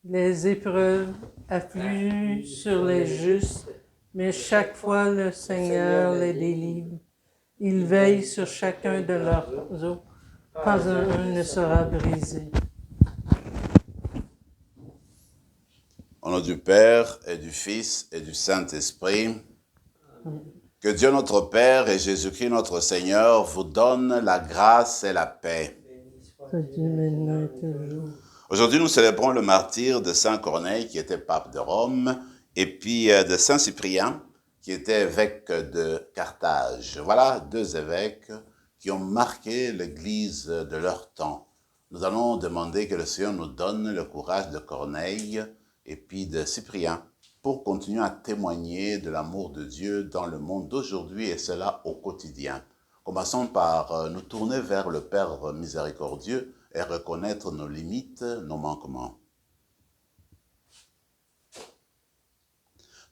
Les épreuves affluent sur les justes, mais chaque fois le Seigneur les délivre. Il veille sur chacun de leurs os, pas un ne sera brisé. Au nom du Père et du Fils et du Saint-Esprit, que Dieu notre Père et Jésus-Christ notre Seigneur vous donnent la grâce et la paix. Que Dieu maintenant et toujours. Aujourd'hui, nous célébrons le martyre de Saint Corneille, qui était pape de Rome, et puis de Saint Cyprien, qui était évêque de Carthage. Voilà deux évêques qui ont marqué l'Église de leur temps. Nous allons demander que le Seigneur nous donne le courage de Corneille et puis de Cyprien pour continuer à témoigner de l'amour de Dieu dans le monde d'aujourd'hui et cela au quotidien. Commençons par nous tourner vers le Père miséricordieux et reconnaître nos limites, nos manquements.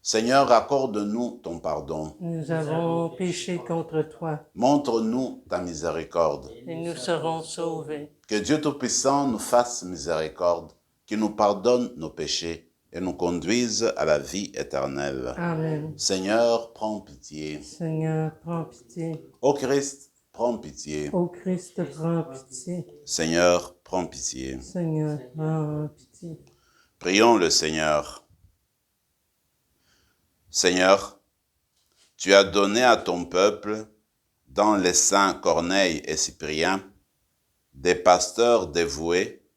Seigneur, accorde-nous ton pardon. Nous avons péché contre toi Montre-nous ta miséricorde. et nous serons sauvés. Que Dieu Tout-Puissant nous fasse miséricorde, qu'il nous pardonne nos péchés et nous conduise à la vie éternelle. Amen. Seigneur, prends pitié. Seigneur, prends pitié. Ô Christ, prends pitié. Ô Christ, prends pitié. Seigneur, prends pitié. Seigneur, prends pitié. Prions le Seigneur. Seigneur, tu as donné à ton peuple, dans les saints Corneille et Cyprien, des pasteurs dévoués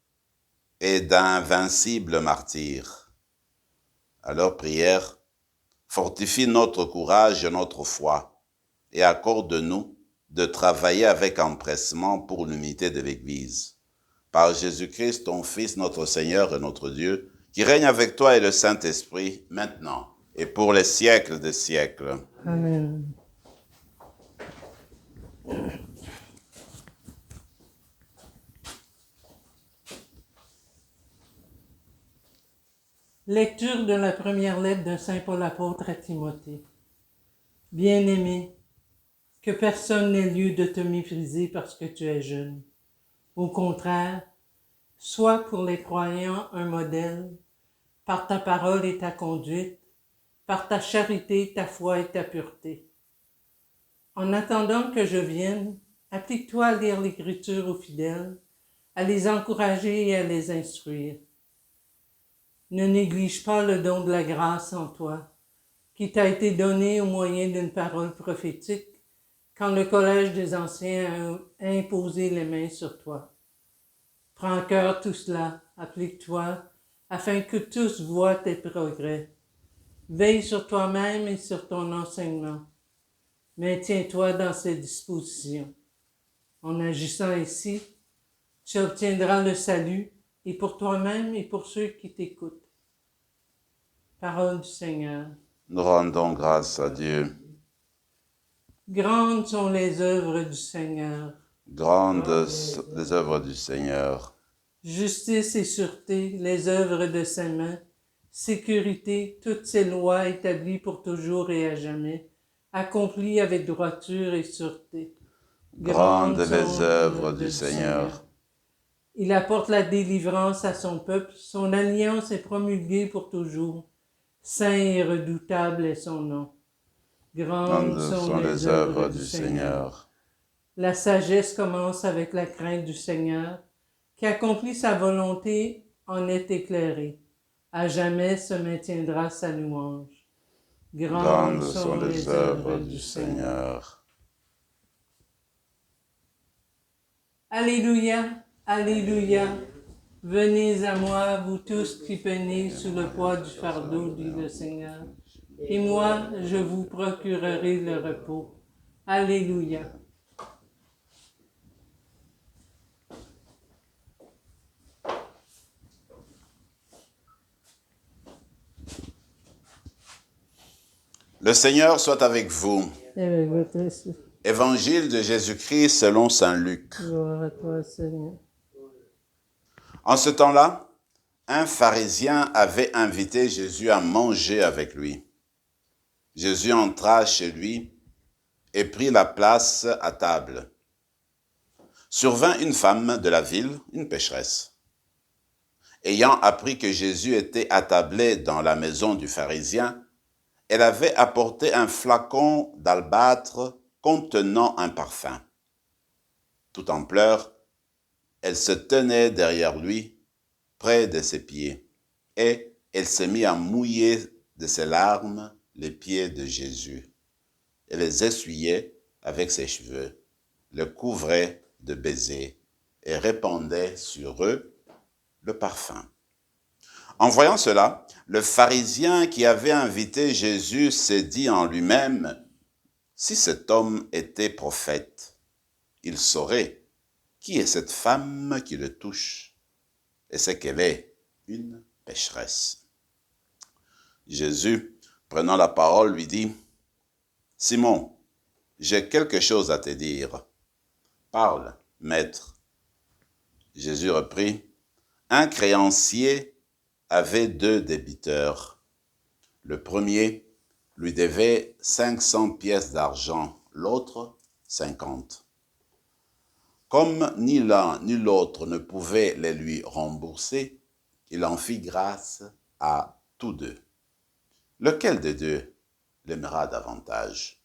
et d'invincibles martyrs. À leur prière, fortifie notre courage et notre foi, et accorde-nous de travailler avec empressement pour l'unité de l'Église. Par Jésus-Christ, ton Fils, notre Seigneur et notre Dieu, qui règne avec toi et le Saint-Esprit, maintenant et pour les siècles des siècles. Amen. Lecture de la première lettre de Saint Paul apôtre à Timothée. Bien-aimé, que personne n'ait lieu de te mépriser parce que tu es jeune. Au contraire, sois pour les croyants un modèle, par ta parole et ta conduite, par ta charité, ta foi et ta pureté. En attendant que je vienne, applique-toi à lire l'Écriture aux fidèles, à les encourager et à les instruire. Ne néglige pas le don de la grâce en toi, qui t'a été donné au moyen d'une parole prophétique, quand le collège des anciens a imposé les mains sur toi. Prends en cœur tout cela, applique-toi, afin que tous voient tes progrès. Veille sur toi-même et sur ton enseignement. Maintiens-toi dans ces dispositions. En agissant ainsi, tu obtiendras le salut, et pour toi-même et pour ceux qui t'écoutent. Parole du Seigneur. Nous rendons grâce à Dieu. Grandes sont les œuvres du Seigneur. Grandes les œuvres du Seigneur. Justice et sûreté, les œuvres de ses mains. Sécurité, toutes ses lois établies pour toujours et à jamais, accomplies avec droiture et sûreté. Grandes les œuvres du Seigneur. Il apporte la délivrance à son peuple, son alliance est promulguée pour toujours. Saint et redoutable est son nom. Grandes sont les œuvres du Seigneur. La sagesse commence avec la crainte du Seigneur, qui accomplit sa volonté en est éclairée. À jamais se maintiendra sa louange. Grandes sont les œuvres du Seigneur. Alléluia, Alléluia. Venez à moi, vous tous qui peinez sous le poids du fardeau, dit le Seigneur. Et moi, je vous procurerai le repos. Alléluia. Le Seigneur soit avec vous. Et avec votre esprit. Évangile de Jésus-Christ selon saint Luc. Gloire à toi, Seigneur. En ce temps-là, un pharisien avait invité Jésus à manger avec lui. Jésus entra chez lui et prit la place à table. Survint une femme de la ville, une pécheresse. ayant appris que Jésus était attablé dans la maison du pharisien, elle avait apporté un flacon d'albâtre contenant un parfum. Tout en pleurs, elle se tenait derrière lui, près de ses pieds, et elle se mit à mouiller de ses larmes les pieds de Jésus. Elle les essuyait avec ses cheveux, les couvrait de baisers et répandait sur eux le parfum. En voyant cela, le pharisien qui avait invité Jésus s'est dit en lui-même, « Si cet homme était prophète, il saurait qui est cette femme qui le touche et c'est qu'elle est une pécheresse. » Jésus, prenant la parole, lui dit, « Simon, j'ai quelque chose à te dire. Parle, maître. » Jésus reprit, « Un créancier avait 2 débiteurs. Le premier lui devait 500 pièces d'argent, l'autre 50. Comme ni l'un ni l'autre ne pouvait les lui rembourser, il en fit grâce à tous 2. Lequel des 2 l'aimera davantage?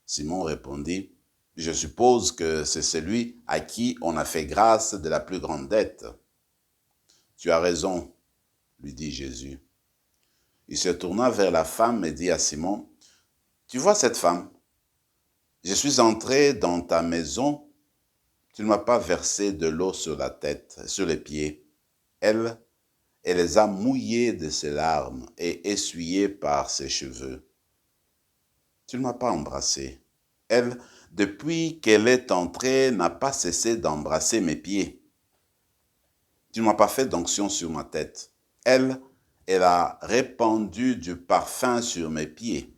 Simon répondit, « Je suppose que c'est celui à qui on a fait grâce de la plus grande dette. » « Tu as raison, » lui dit Jésus. Il se tourna vers la femme et dit à Simon, « Tu vois cette femme? Je suis entré dans ta maison, tu ne m'as pas versé de l'eau sur la tête, sur les pieds. Elle les a mouillés de ses larmes et essuyés par ses cheveux. Tu ne m'as pas embrassé. Elle, depuis qu'elle est entrée, n'a pas cessé d'embrasser mes pieds. Tu ne m'as pas fait d'onction sur ma tête. Elle a répandu du parfum sur mes pieds.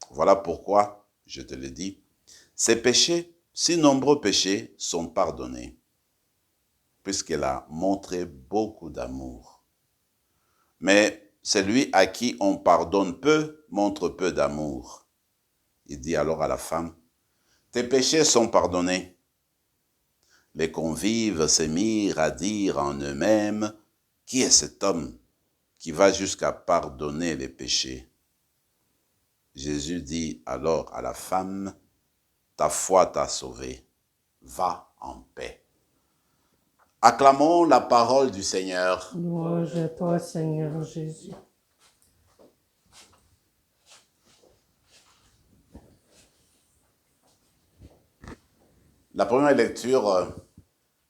Voilà pourquoi, je te le dis, ses péchés, si nombreux péchés, sont pardonnés, puisqu'elle a montré beaucoup d'amour. Mais celui à qui on pardonne peu, montre peu d'amour. » Il dit alors à la femme, « Tes péchés sont pardonnés. » Les convives se mirent à dire en eux-mêmes, « Qui est cet homme qui va jusqu'à pardonner les péchés? » Jésus dit alors à la femme, « Ta foi t'a sauvée, va en paix. » Acclamons la parole du Seigneur. Louange à toi, Seigneur Jésus. La première lecture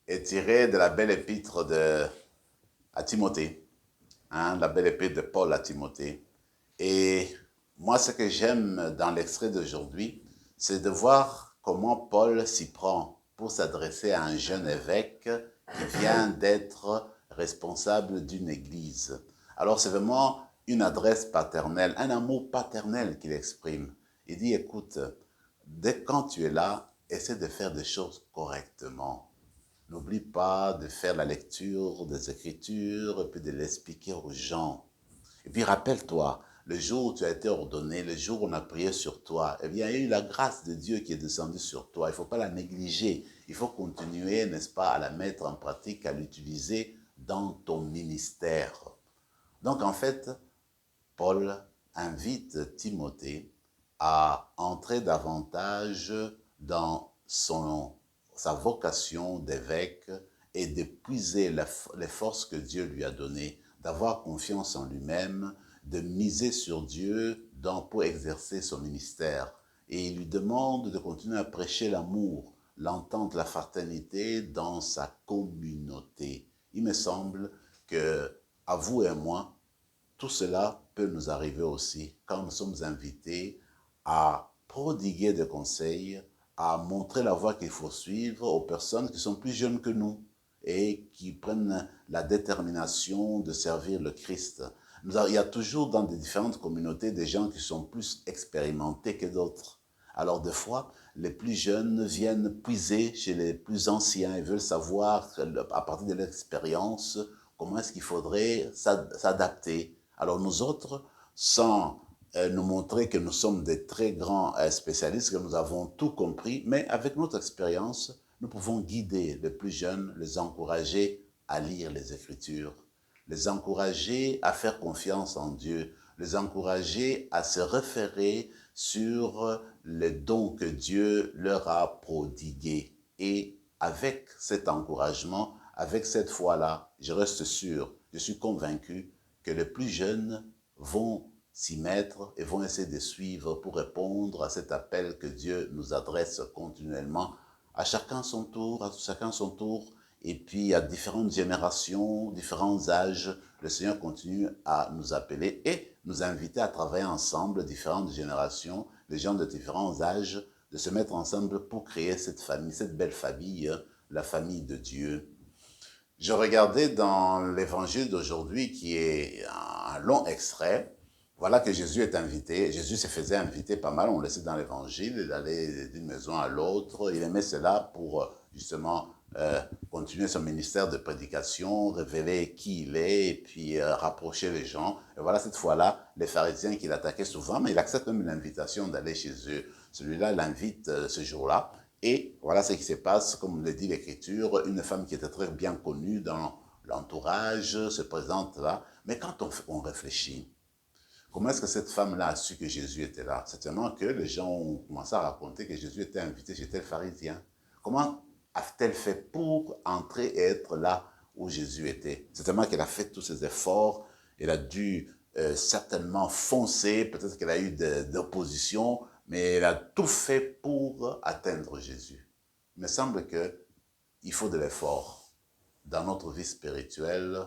est tirée de la belle épître à Timothée, la belle épître de Paul à Timothée. Et moi, ce que j'aime dans l'extrait d'aujourd'hui, c'est de voir comment Paul s'y prend pour s'adresser à un jeune évêque qui vient d'être responsable d'une église. Alors, c'est vraiment une adresse paternelle, un amour paternel qu'il exprime. Il dit, écoute, dès quand tu es là, essaie de faire des choses correctement. N'oublie pas de faire la lecture des Écritures et puis de l'expliquer aux gens. Et puis rappelle-toi, le jour où tu as été ordonné, le jour où on a prié sur toi, eh bien, il y a eu la grâce de Dieu qui est descendue sur toi. Il ne faut pas la négliger. Il faut continuer, n'est-ce pas, à la mettre en pratique, à l'utiliser dans ton ministère. Donc, en fait, Paul invite Timothée à entrer davantage dans sa vocation d'évêque et d'épuiser les forces que Dieu lui a données, d'avoir confiance en lui-même, de miser sur Dieu pour exercer son ministère. Et il lui demande de continuer à prêcher l'amour, l'entente, la fraternité dans sa communauté. Il me semble que, à vous et moi, tout cela peut nous arriver aussi quand nous sommes invités à prodiguer des conseils, à montrer la voie qu'il faut suivre aux personnes qui sont plus jeunes que nous et qui prennent la détermination de servir le Christ. Il y a toujours dans des différentes communautés des gens qui sont plus expérimentés que d'autres. Alors des fois, les plus jeunes viennent puiser chez les plus anciens et veulent savoir, à partir de l'expérience, comment est-ce qu'il faudrait s'adapter. Alors nous autres, sans nous montrer que nous sommes des très grands spécialistes, que nous avons tout compris, mais avec notre expérience, nous pouvons guider les plus jeunes, les encourager à lire les Écritures, les encourager à faire confiance en Dieu, les encourager à se référer sur les dons que Dieu leur a prodigués. Et avec cet encouragement, avec cette foi-là, je reste sûr, je suis convaincu que les plus jeunes vont s'y mettre et vont essayer de suivre pour répondre à cet appel que Dieu nous adresse continuellement, à chacun son tour, à chacun son tour, et puis à différentes générations, différents âges, le Seigneur continue à nous appeler et nous inviter à travailler ensemble, différentes générations, les gens de différents âges, de se mettre ensemble pour créer cette famille, cette belle famille, la famille de Dieu. Je regardais dans l'évangile d'aujourd'hui qui est un long extrait. Voilà que Jésus est invité. Jésus se faisait inviter pas mal, on le sait dans l'évangile. Il allait d'une maison à l'autre. Il aimait cela pour justement continuer son ministère de prédication, révéler qui il est et puis rapprocher les gens. Et voilà cette fois-là, les pharisiens qui l'attaquaient souvent, mais il accepte même l'invitation d'aller chez eux. Celui-là l'invite ce jour-là. Et voilà ce qui se passe, comme le dit l'Écriture, une femme qui était très bien connue dans l'entourage se présente là. Mais quand on réfléchit, comment est-ce que cette femme-là a su que Jésus était là? C'est seulement que les gens ont commencé à raconter que Jésus était invité chez tel pharisien. Comment a-t-elle fait pour entrer et être là où Jésus était? C'est seulement qu'elle a fait tous ses efforts, elle a dû certainement foncer, peut-être qu'elle a eu d'opposition, mais elle a tout fait pour atteindre Jésus. Il me semble qu'il faut de l'effort dans notre vie spirituelle,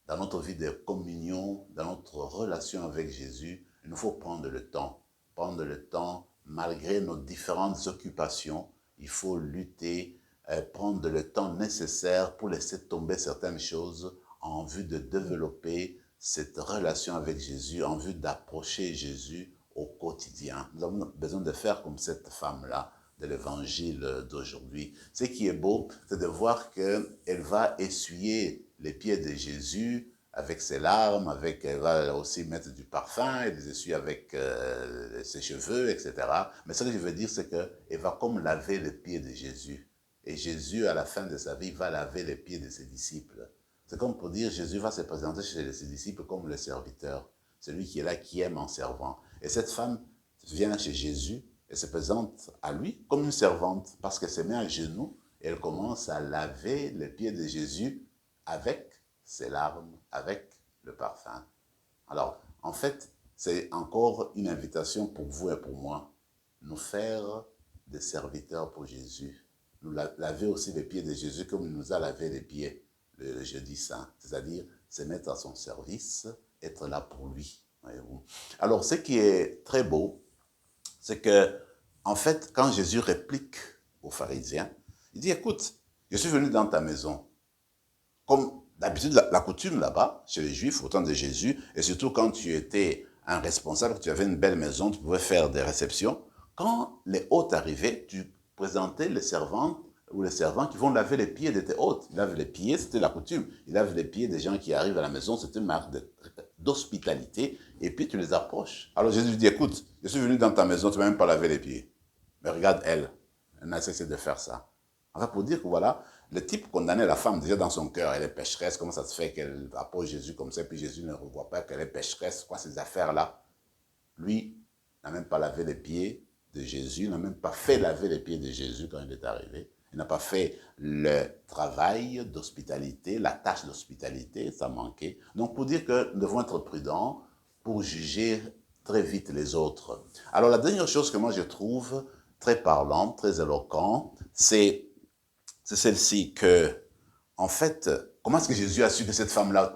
dans notre vie de communion, dans notre relation avec Jésus. Il nous faut prendre le temps. Prendre le temps, malgré nos différentes occupations, il faut lutter, prendre le temps nécessaire pour laisser tomber certaines choses en vue de développer cette relation avec Jésus, en vue d'approcher Jésus au quotidien. Nous avons besoin de faire comme cette femme-là de l'évangile d'aujourd'hui. Ce qui est beau, c'est de voir qu'elle va essuyer les pieds de Jésus avec ses larmes, elle va aussi mettre du parfum, elle les essuie avec ses cheveux, etc. Mais ce que je veux dire, c'est qu'elle va comme laver les pieds de Jésus. Et Jésus, à la fin de sa vie, va laver les pieds de ses disciples. C'est comme pour dire, Jésus va se présenter chez ses disciples comme le serviteur, celui qui est là, qui aime en servant. Et cette femme vient chez Jésus et se présente à lui comme une servante parce qu'elle se met à genoux et elle commence à laver les pieds de Jésus avec ses larmes, avec le parfum. Alors, en fait, c'est encore une invitation pour vous et pour moi, nous faire des serviteurs pour Jésus. Nous laver aussi les pieds de Jésus comme il nous a lavé les pieds le jeudi saint, c'est-à-dire se mettre à son service, être là pour lui. Voyez-vous. Alors, ce qui est très beau, c'est que, en fait, quand Jésus réplique aux pharisiens, il dit, écoute, je suis venu dans ta maison. Comme d'habitude, la coutume là-bas, chez les Juifs, au temps de Jésus, et surtout quand tu étais un responsable, tu avais une belle maison, tu pouvais faire des réceptions. Quand les hôtes arrivaient, tu présentais les servantes ou les servants qui vont laver les pieds de tes hôtes. Ils lavent les pieds, c'était la coutume. Ils lavent les pieds des gens qui arrivent à la maison, c'est une marque d'hospitalité, et puis tu les approches. Alors Jésus lui dit, écoute, je suis venu dans ta maison, tu ne m'as même pas lavé les pieds. Mais regarde elle n'a cessé de faire ça. Enfin, pour dire que voilà, le type condamnait la femme déjà dans son cœur, elle est pécheresse, comment ça se fait qu'elle approche Jésus comme ça, puis Jésus ne revoit pas qu'elle est pécheresse, quoi ces affaires-là. Lui n'a même pas lavé les pieds de Jésus, n'a même pas fait laver les pieds de Jésus quand il est arrivé. Il n'a pas fait le travail d'hospitalité, la tâche d'hospitalité, ça manquait. Donc pour dire que nous devons être prudents pour juger très vite les autres. Alors la dernière chose que moi je trouve très parlante, très éloquent, c'est celle-ci que, en fait, comment est-ce que Jésus a su que cette femme-là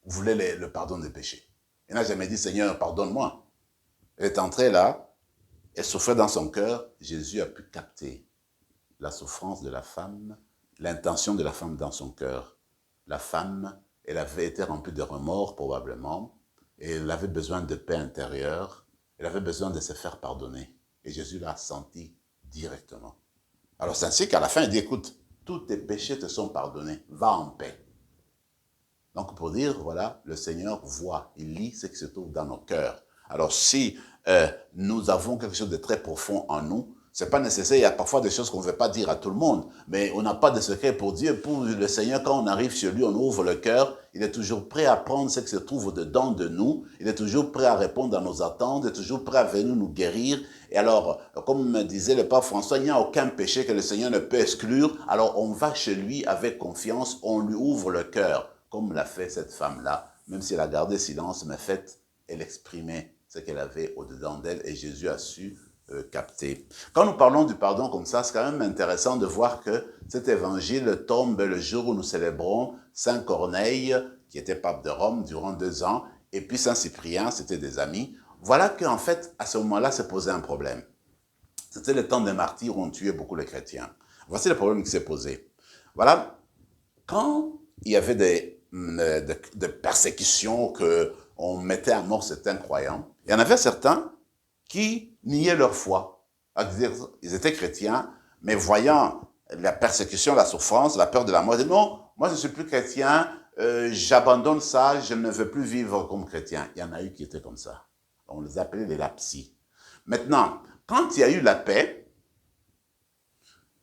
voulait le pardon des péchés? Elle n'a jamais dit, Seigneur, pardonne-moi. Elle est entrée là, elle souffrait dans son cœur, Jésus a pu capter la souffrance de la femme, l'intention de la femme dans son cœur. La femme, elle avait été remplie de remords probablement, et elle avait besoin de paix intérieure, elle avait besoin de se faire pardonner. Et Jésus l'a senti directement. Alors c'est ainsi qu'à la fin, il dit, écoute, tous tes péchés te sont pardonnés, va en paix. Donc pour dire, voilà, le Seigneur voit, il lit ce qui se trouve dans nos cœurs. Alors si nous avons quelque chose de très profond en nous, C'est pas nécessaire, il y a parfois des choses qu'on ne veut pas dire à tout le monde, mais on n'a pas de secret pour Dieu. Pour le Seigneur, quand on arrive chez lui, on ouvre le cœur, il est toujours prêt à prendre ce qui se trouve au-dedans de nous, il est toujours prêt à répondre à nos attentes, il est toujours prêt à venir nous guérir. Et alors, comme me disait le pape François, il n'y a aucun péché que le Seigneur ne peut exclure, alors on va chez lui avec confiance, on lui ouvre le cœur, comme l'a fait cette femme-là, même si elle a gardé silence, mais elle exprimait ce qu'elle avait au-dedans d'elle, et Jésus a su capter. Quand nous parlons du pardon comme ça, c'est quand même intéressant de voir que cet évangile tombe le jour où nous célébrons Saint Corneille, qui était pape de Rome durant 2 ans, et puis Saint Cyprien, c'était des amis. Voilà qu'en fait, à ce moment-là, s'est posé un problème. C'était le temps des martyrs où on tuait beaucoup les chrétiens. Voici le problème qui s'est posé. Voilà, quand il y avait des persécutions, qu'on mettait à mort certains croyants, il y en avait certains qui niaient leur foi. Ils étaient chrétiens, mais voyant la persécution, la souffrance, la peur de la mort, ils disaient non, moi je ne suis plus chrétien, j'abandonne ça, je ne veux plus vivre comme chrétien. Il y en a eu qui étaient comme ça. On les appelait les lapsis. Maintenant, quand il y a eu la paix,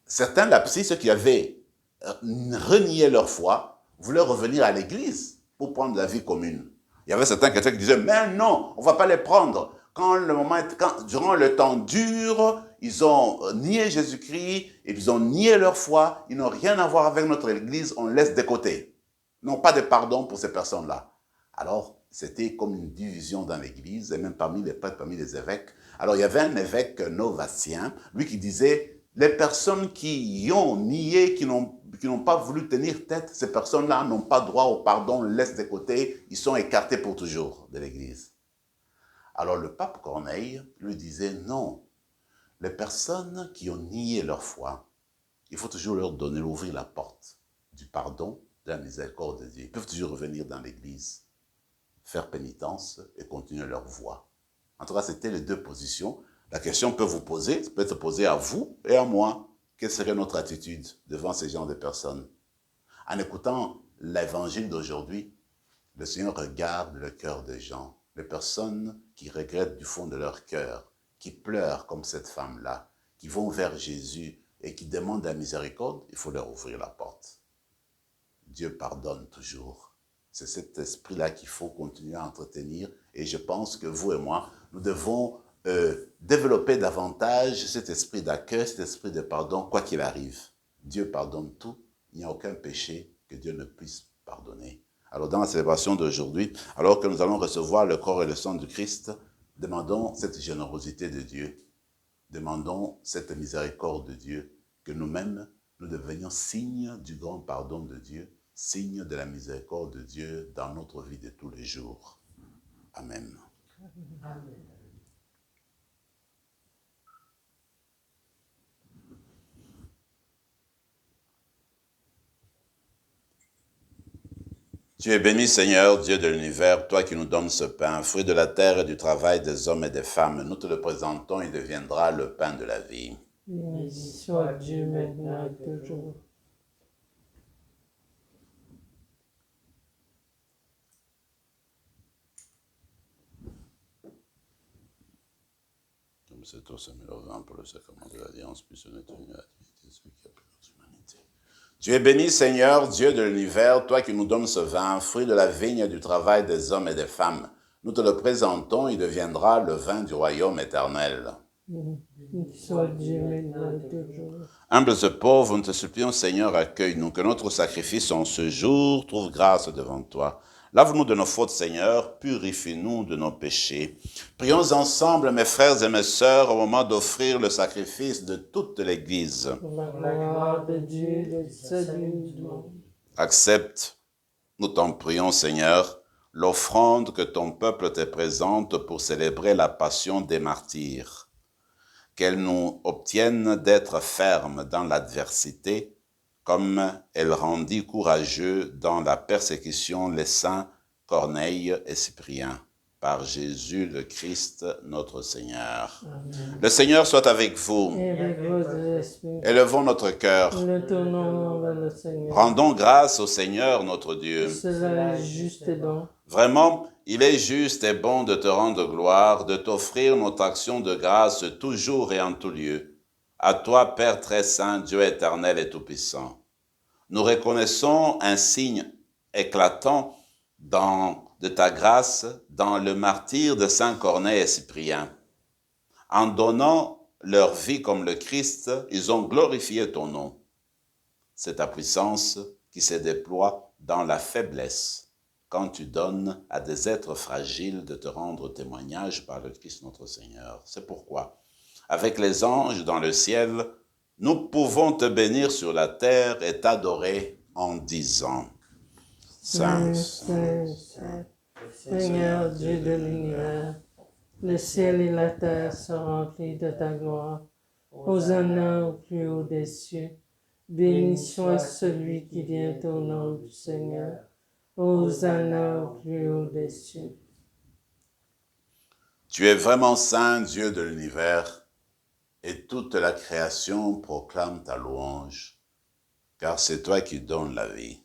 certains lapsis, ceux qui avaient renié leur foi, voulaient revenir à l'église pour prendre la vie commune. Il y avait certains chrétiens qui disaient, mais non, on ne va pas les prendre. Durant le temps dur, ils ont nié Jésus-Christ, et ils ont nié leur foi, ils n'ont rien à voir avec notre église, on laisse de côté. Ils n'ont pas de pardon pour ces personnes-là. Alors, c'était comme une division dans l'église, et même parmi les prêtres, parmi les évêques. Alors, il y avait un évêque novacien, lui qui disait, les personnes qui y ont nié, qui n'ont pas voulu tenir tête, ces personnes-là n'ont pas droit au pardon, on les laisse de côté, ils sont écartés pour toujours de l'église. Alors le pape Corneille lui disait non, les personnes qui ont nié leur foi, il faut toujours leur donner, ouvrir la porte du pardon, de la miséricorde de Dieu. Ils peuvent toujours revenir dans l'église, faire pénitence et continuer leur voie. En tout cas, c'était les 2 positions. La question peut être posée à vous et à moi. Quelle serait notre attitude devant ces genres de personnes? En écoutant l'évangile d'aujourd'hui, le Seigneur regarde le cœur des gens. Les personnes qui regrettent du fond de leur cœur, qui pleurent comme cette femme-là, qui vont vers Jésus et qui demandent la miséricorde, il faut leur ouvrir la porte. Dieu pardonne toujours. C'est cet esprit-là qu'il faut continuer à entretenir. Et je pense que vous et moi, nous devons développer davantage cet esprit d'accueil, cet esprit de pardon, quoi qu'il arrive. Dieu pardonne tout. Il n'y a aucun péché que Dieu ne puisse pardonner. Alors, dans la célébration d'aujourd'hui, alors que nous allons recevoir le corps et le sang du Christ, demandons cette générosité de Dieu. Demandons cette miséricorde de Dieu, que nous-mêmes, nous devenions signes du grand pardon de Dieu, signes de la miséricorde de Dieu dans notre vie de tous les jours. Amen. Amen. Tu es béni, Seigneur, Dieu de l'univers, toi qui nous donnes ce pain, fruit de la terre et du travail des hommes et des femmes. Nous te le présentons, il deviendra le pain de la vie. Béni soit Dieu maintenant et toujours. Comme c'est au Seigneur le vin pour le sacrement de l'alliance, puisse notre union à celui qui a pris notre humanité. Tu es béni, Seigneur, Dieu de l'univers, toi qui nous donnes ce vin, fruit de la vigne et du travail des hommes et des femmes. Nous te le présentons, il deviendra le vin du royaume éternel. Soit Dieu maintenant et toujours. Humbles et pauvres, nous te supplions, Seigneur, accueille-nous, que notre sacrifice en ce jour trouve grâce devant toi. Lave-nous de nos fautes, Seigneur, purifie-nous de nos péchés. Prions ensemble, mes frères et mes sœurs, au moment d'offrir le sacrifice de toute l'Église. Pour la gloire de Dieu, le salut du monde. Accepte, nous t'en prions, Seigneur, l'offrande que ton peuple te présente pour célébrer la passion des martyrs. Qu'elle nous obtienne d'être fermes dans l'adversité, comme elle rendit courageux dans la persécution les saints Corneille et Cyprien, par Jésus le Christ notre Seigneur. Amen. Le Seigneur soit avec vous. Et avec votre esprit. Élevons notre cœur. Le tournons vers le Seigneur. Rendons grâce au Seigneur notre Dieu. Cela est juste et bon. Vraiment, il est juste et bon de te rendre gloire, de t'offrir notre action de grâce toujours et en tout lieu. À toi, Père très saint, Dieu éternel et tout-puissant, nous reconnaissons un signe éclatant de ta grâce dans le martyre de Saint Corneille et Cyprien. En donnant leur vie comme le Christ, ils ont glorifié ton nom. C'est ta puissance qui se déploie dans la faiblesse, quand tu donnes à des êtres fragiles de te rendre témoignage par le Christ notre Seigneur. C'est pourquoi, avec les anges dans le ciel, nous pouvons te bénir sur la terre et t'adorer en disant: Saint, Saint, Saint, Seigneur Dieu de l'univers, le ciel et la terre sont remplis de ta gloire. Hosanna au plus haut des cieux. Béni soit celui qui vient au nom du Seigneur. Hosanna au plus haut des cieux. Tu es vraiment saint, Dieu de l'univers, et toute la création proclame ta louange, car c'est toi qui donnes la vie.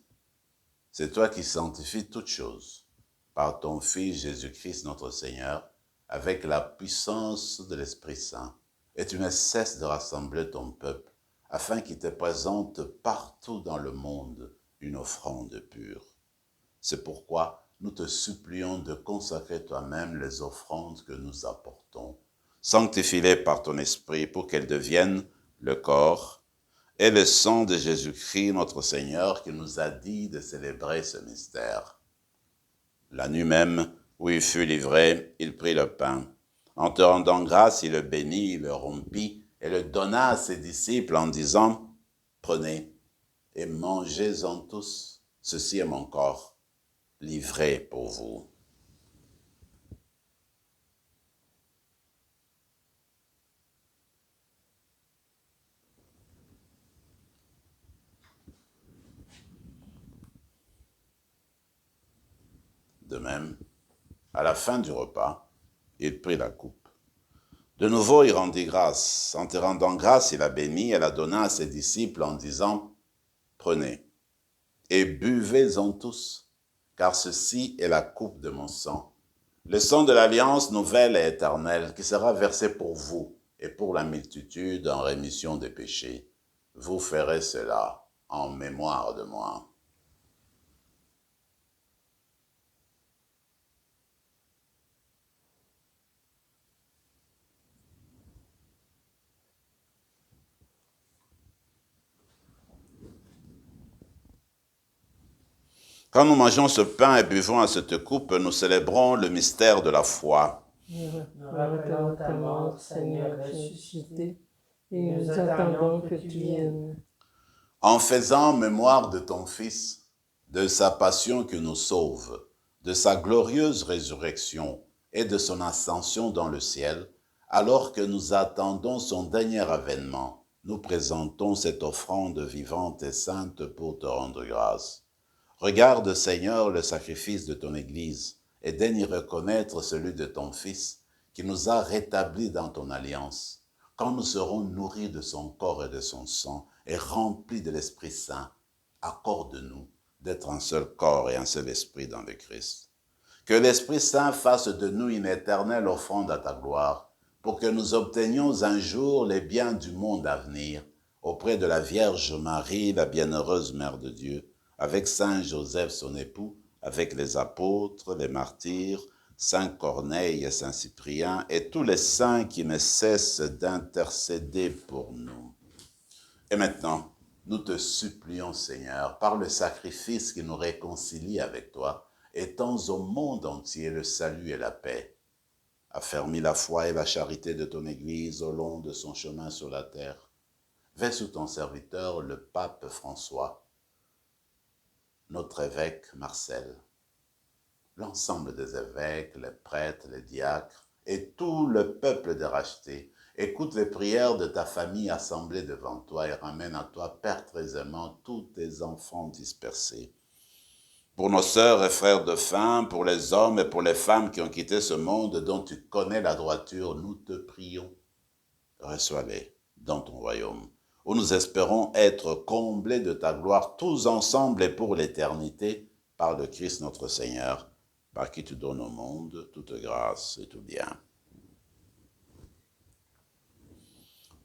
C'est toi qui sanctifies toutes choses par ton Fils Jésus-Christ notre Seigneur, avec la puissance de l'Esprit Saint. Et tu ne cesses de rassembler ton peuple, afin qu'il te présente partout dans le monde une offrande pure. C'est pourquoi nous te supplions de consacrer toi-même les offrandes que nous apportons. Sanctifie-les par ton Esprit pour qu'elles deviennent le corps et le sang de Jésus-Christ notre Seigneur, qui nous a dit de célébrer ce mystère. La nuit même où il fut livré, il prit le pain. En te rendant grâce, il le bénit, il le rompit et le donna à ses disciples en disant: Prenez et mangez-en tous, ceci est mon corps, livré pour vous. De même, à la fin du repas, il prit la coupe. De nouveau, il rendit grâce. En te rendant grâce, il la bénit et la donna à ses disciples en disant: Prenez et buvez-en tous, car ceci est la coupe de mon sang, le sang de l'alliance nouvelle et éternelle, qui sera versé pour vous et pour la multitude en rémission des péchés. Vous ferez cela en mémoire de moi. Quand nous mangeons ce pain et buvons à cette coupe, nous célébrons le mystère de la foi. Nous rappelons ta mort, Seigneur ressuscité, et nous attendons que tu viennes. En faisant mémoire de ton Fils, de sa passion qui nous sauve, de sa glorieuse résurrection et de son ascension dans le ciel, alors que nous attendons son dernier avènement, nous présentons cette offrande vivante et sainte pour te rendre grâce. Regarde, Seigneur, le sacrifice de ton Église et daigne y reconnaître celui de ton Fils, qui nous a rétablis dans ton alliance. Quand nous serons nourris de son corps et de son sang et remplis de l'Esprit Saint, accorde-nous d'être un seul corps et un seul esprit dans le Christ. Que l'Esprit Saint fasse de nous une éternelle offrande à ta gloire, pour que nous obtenions un jour les biens du monde à venir, auprès de la Vierge Marie, la bienheureuse Mère de Dieu, avec Saint Joseph son époux, avec les apôtres, les martyrs, Saint Corneille et Saint Cyprien, et tous les saints qui ne cessent d'intercéder pour nous. Et maintenant, nous te supplions, Seigneur, par le sacrifice qui nous réconcilie avec toi, étends au monde entier le salut et la paix. Affermis la foi et la charité de ton Église au long de son chemin sur la terre. Veille sur ton serviteur, le pape François, notre évêque Marcel, l'ensemble des évêques, les prêtres, les diacres et tout le peuple des rachetés. Écoute les prières de ta famille assemblée devant toi et ramène à toi, Père très aimant, tous tes enfants dispersés. Pour nos sœurs et frères de faim, pour les hommes et pour les femmes qui ont quitté ce monde dont tu connais la droiture, nous te prions. Reçois-les dans ton royaume, où nous espérons être comblés de ta gloire tous ensemble et pour l'éternité, par le Christ notre Seigneur, par qui tu donnes au monde toute grâce et tout bien.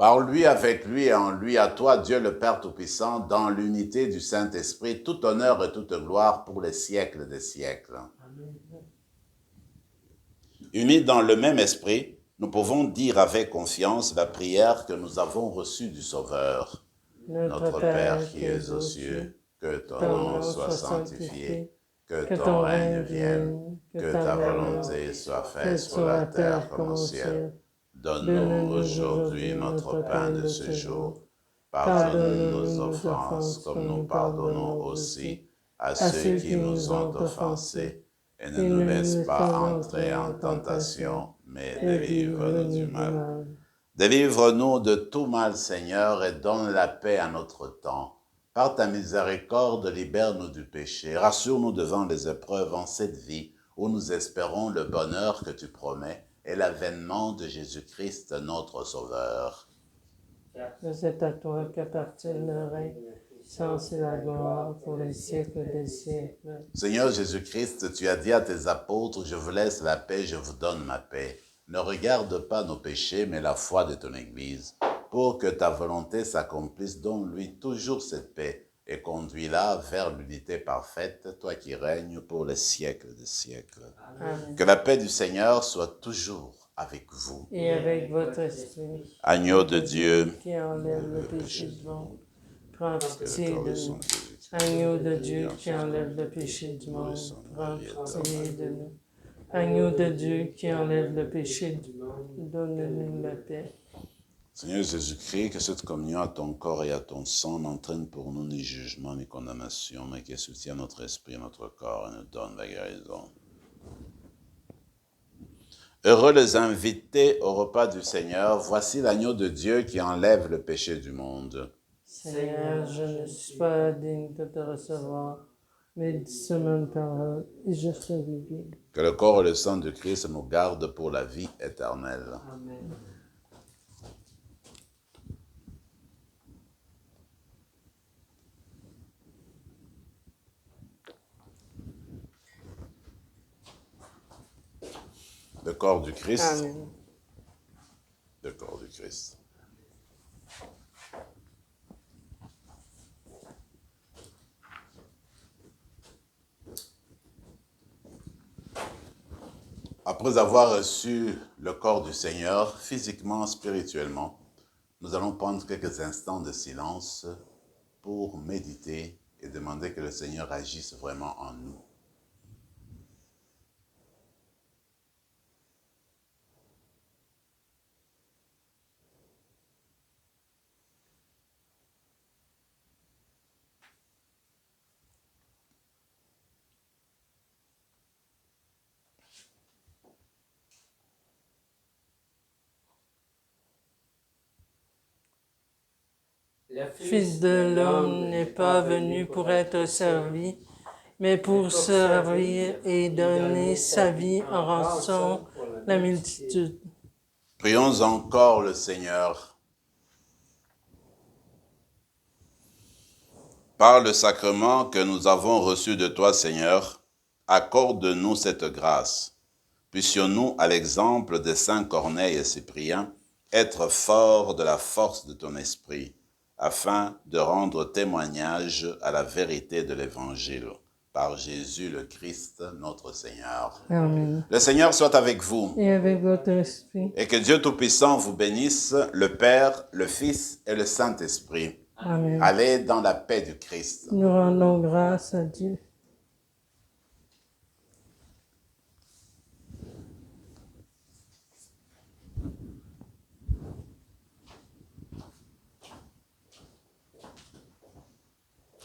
Par lui, avec lui et en lui, à toi, Dieu le Père Tout-Puissant, dans l'unité du Saint-Esprit, tout honneur et toute gloire pour les siècles des siècles. Amen. Unis dans le même esprit, nous pouvons dire avec confiance la prière que nous avons reçue du Sauveur. Notre Père qui es aux cieux, que ton nom soit sanctifié, que ton règne vienne, que ta volonté soit faite sur la terre comme au ciel. Donne-nous aujourd'hui notre pain de ce jour. Pardonne-nous nos offenses comme nous pardonnons aussi à ceux qui nous ont offensés. Et ne nous laisse pas entrer en tentation, mais délivre-nous du mal. Délivre-nous de tout mal, Seigneur, et donne la paix à notre temps. Par ta miséricorde, libère-nous du péché. Rassure-nous devant les épreuves en cette vie, où nous espérons le bonheur que tu promets et l'avènement de Jésus-Christ, notre Sauveur. C'est à toi qu'appartient le règne, puissance et la gloire pour les siècles des siècles. Seigneur Jésus-Christ, tu as dit à tes apôtres, je vous laisse la paix, je vous donne ma paix. Ne regarde pas nos péchés, mais la foi de ton Église, pour que ta volonté s'accomplisse, donne-lui toujours cette paix et conduis-la vers l'unité parfaite, toi qui règnes pour les siècles des siècles. Amen. Que la paix du Seigneur soit toujours avec vous. Et avec votre esprit, Agneau de Dieu, qui enlève le péché du monde, prends pitié que le de sang nous. de Jésus-Christ Agneau de Dieu qui enlève le péché du monde, prends pitié de nous. Agneau de Dieu qui enlève le péché du monde, donne-nous la paix. Seigneur Jésus-Christ, que cette communion à ton corps et à ton sang n'entraîne pour nous ni jugement ni condamnation, mais qu'elle soutienne notre esprit et notre corps et nous donne la guérison. Heureux les invités au repas du Seigneur, voici l'agneau de Dieu qui enlève le péché du monde. Seigneur, je ne suis pas digne de te recevoir, mais dis seulement une parole et je serai guéri. Que le corps et le sang de Christ nous gardent pour la vie éternelle. Amen. Le corps du Christ. Amen. Le corps du Christ. Après avoir reçu le corps du Seigneur, physiquement, spirituellement, nous allons prendre quelques instants de silence pour méditer et demander que le Seigneur agisse vraiment en nous. Le Fils de l'homme n'est pas venu pour être servi, mais pour servir et donner sa vie en rançon la multitude. Prions encore le Seigneur. Par le sacrement que nous avons reçu de toi, Seigneur, accorde-nous cette grâce. Puissions-nous, à l'exemple des saints Corneille et Cyprien, être forts de la force de ton esprit, afin de rendre témoignage à la vérité de l'Évangile, par Jésus le Christ, notre Seigneur. Amen. Le Seigneur soit avec vous, Et avec votre esprit. et que Dieu Tout-Puissant vous bénisse, le Père, le Fils et le Saint-Esprit. Amen. Allez dans la paix du Christ. Nous rendons grâce à Dieu.